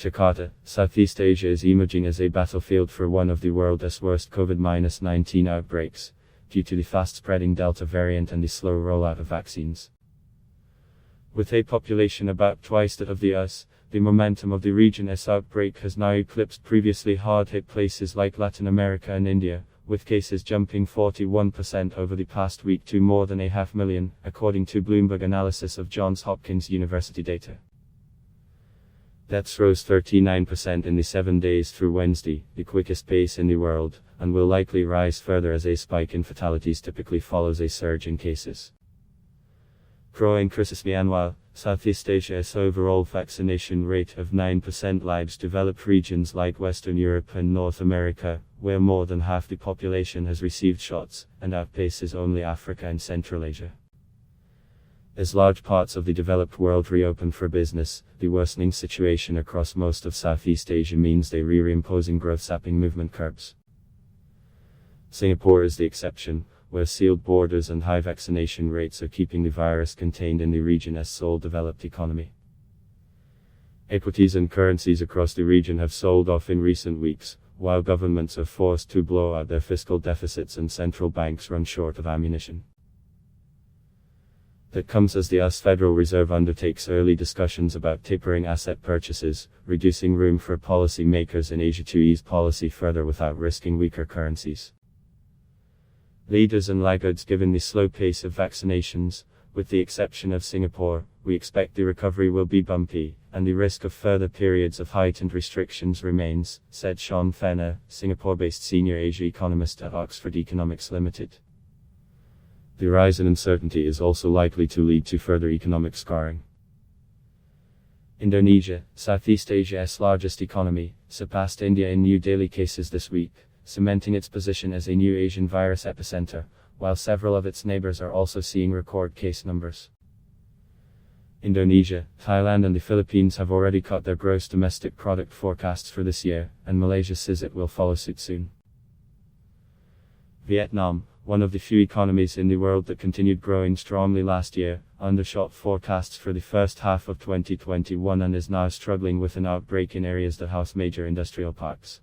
Jakarta, Southeast Asia is emerging as a battlefield for one of the world's worst COVID-19 outbreaks, due to the fast-spreading Delta variant and the slow rollout of vaccines. With a population about twice that of the US, the momentum of the region's outbreak has now eclipsed previously hard-hit places like Latin America and India, with cases jumping 41% over the past week to more than 500,000, according to Bloomberg analysis of Johns Hopkins University data. Deaths rose 39% in the 7 days through Wednesday, the quickest pace in the world, and will likely rise further as a spike in fatalities typically follows a surge in cases. Growing critically meanwhile, Southeast Asia's overall vaccination rate of 9% lags developed regions like Western Europe and North America, where more than half the population has received shots, and outpaces only Africa and Central Asia. As large parts of the developed world reopen for business, the worsening situation across most of Southeast Asia means they reimposing growth-sapping movement curbs. Singapore is the exception, where sealed borders and high vaccination rates are keeping the virus contained in the region's sole developed economy. Equities and currencies across the region have sold off in recent weeks, while governments are forced to blow out their fiscal deficits and central banks run short of ammunition. That comes as the US Federal Reserve undertakes early discussions about tapering asset purchases, reducing room for policy makers in Asia to ease policy further without risking weaker currencies. Leaders and laggards. Given the slow pace of vaccinations, with the exception of Singapore, we expect the recovery will be bumpy, and the risk of further periods of heightened restrictions remains, said Sean Fenner, Singapore-based senior Asia economist at Oxford Economics Limited. The rise in uncertainty is also likely to lead to further economic scarring. Indonesia, Southeast Asia's largest economy, surpassed India in new daily cases this week, cementing its position as a new Asian virus epicenter, while several of its neighbors are also seeing record case numbers. Indonesia, Thailand and the Philippines have already cut their gross domestic product forecasts for this year, and Malaysia says it will follow suit soon. Vietnam, one of the few economies in the world that continued growing strongly last year, undershot forecasts for the first half of 2021 and is now struggling with an outbreak in areas that house major industrial parks.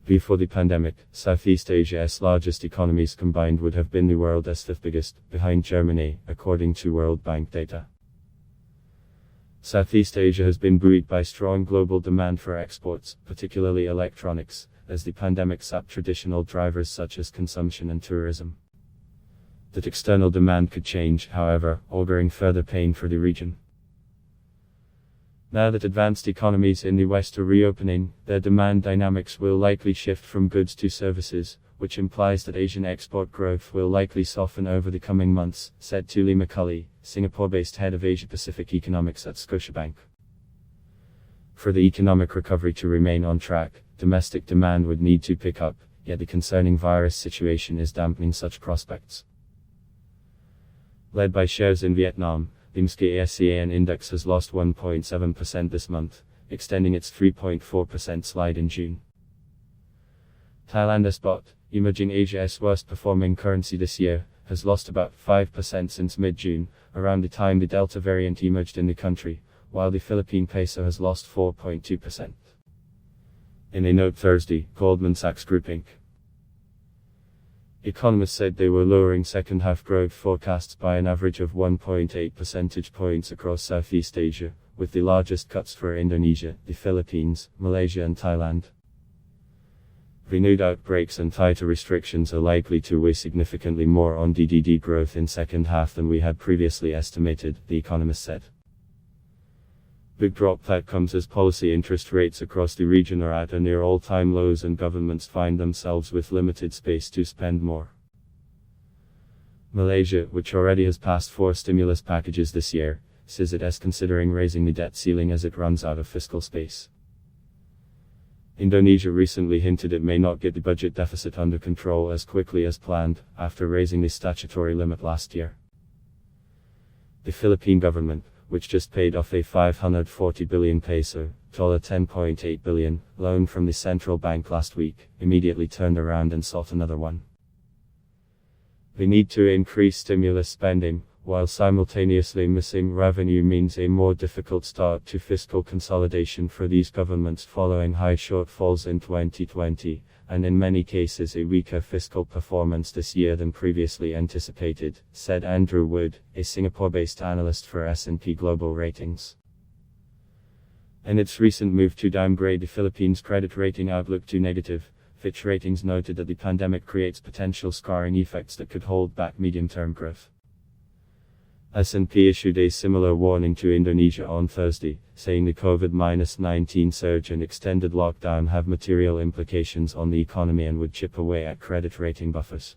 Before the pandemic, Southeast Asia's largest economies combined would have been the world's fifth biggest, behind Germany, according to World Bank data. Southeast Asia has been buoyed by strong global demand for exports, particularly electronics, as the pandemic sapped traditional drivers such as consumption and tourism. That external demand could change, however, auguring further pain for the region. Now that advanced economies in the West are reopening, their demand dynamics will likely shift from goods to services, which implies that Asian export growth will likely soften over the coming months, said Tuli McCulley, Singapore-based head of Asia-Pacific economics at Scotiabank. For the economic recovery to remain on track, domestic demand would need to pick up, yet the concerning virus situation is dampening such prospects. Led by shares in Vietnam, the MSCI ASEAN index has lost 1.7% this month, extending its 3.4% slide in June. Thailand's baht, emerging Asia's worst performing currency this year, has lost about 5% since mid-June, around the time the Delta variant emerged in the country, while the Philippine peso has lost 4.2%. In a note Thursday, Goldman Sachs Group Inc. Economists said they were lowering second-half growth forecasts by an average of 1.8 percentage points across Southeast Asia, with the largest cuts for Indonesia, the Philippines, Malaysia and Thailand. Renewed outbreaks and tighter restrictions are likely to weigh significantly more on DDD growth in second half than we had previously estimated, the economist said. Big drop that comes as policy interest rates across the region are at or near all-time lows and governments find themselves with limited space to spend more. Malaysia, which already has passed 4 stimulus packages this year, says it is considering raising the debt ceiling as it runs out of fiscal space. Indonesia recently hinted it may not get the budget deficit under control as quickly as planned, after raising the statutory limit last year. The Philippine government, which just paid off a 540 billion peso, $10.8 billion, loan from the central bank last week, immediately turned around and sought another one. We need to increase stimulus spending, while simultaneously missing revenue means a more difficult start to fiscal consolidation for these governments following high shortfalls in 2020, and in many cases a weaker fiscal performance this year than previously anticipated, said Andrew Wood, a Singapore-based analyst for S&P Global Ratings. In its recent move to downgrade the Philippines' credit rating outlook to negative, Fitch Ratings noted that the pandemic creates potential scarring effects that could hold back medium-term growth. S&P issued a similar warning to Indonesia on Thursday, saying the COVID-19 surge and extended lockdown have material implications on the economy and would chip away at credit rating buffers.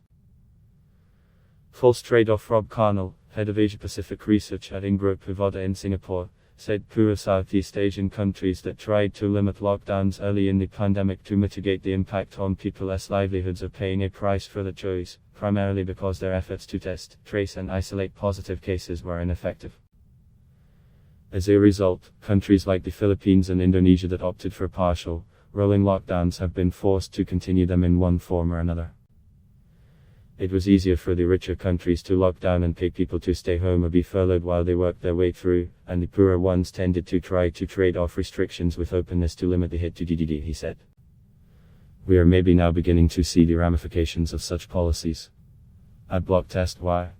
False trade-off. Rob Carnell, head of Asia-Pacific research at Ingroup Vivoda in Singapore, said poor Southeast Asian countries that tried to limit lockdowns early in the pandemic to mitigate the impact on people's livelihoods are paying a price for the choice, primarily because their efforts to test, trace and isolate positive cases were ineffective. As a result, countries like the Philippines and Indonesia that opted for partial, rolling lockdowns have been forced to continue them in one form or another. It was easier for the richer countries to lock down and pay people to stay home or be furloughed while they worked their way through, and the poorer ones tended to try to trade off restrictions with openness to limit the hit to GDP, he said. We are maybe now beginning to see the ramifications of such policies. At Block Test Y.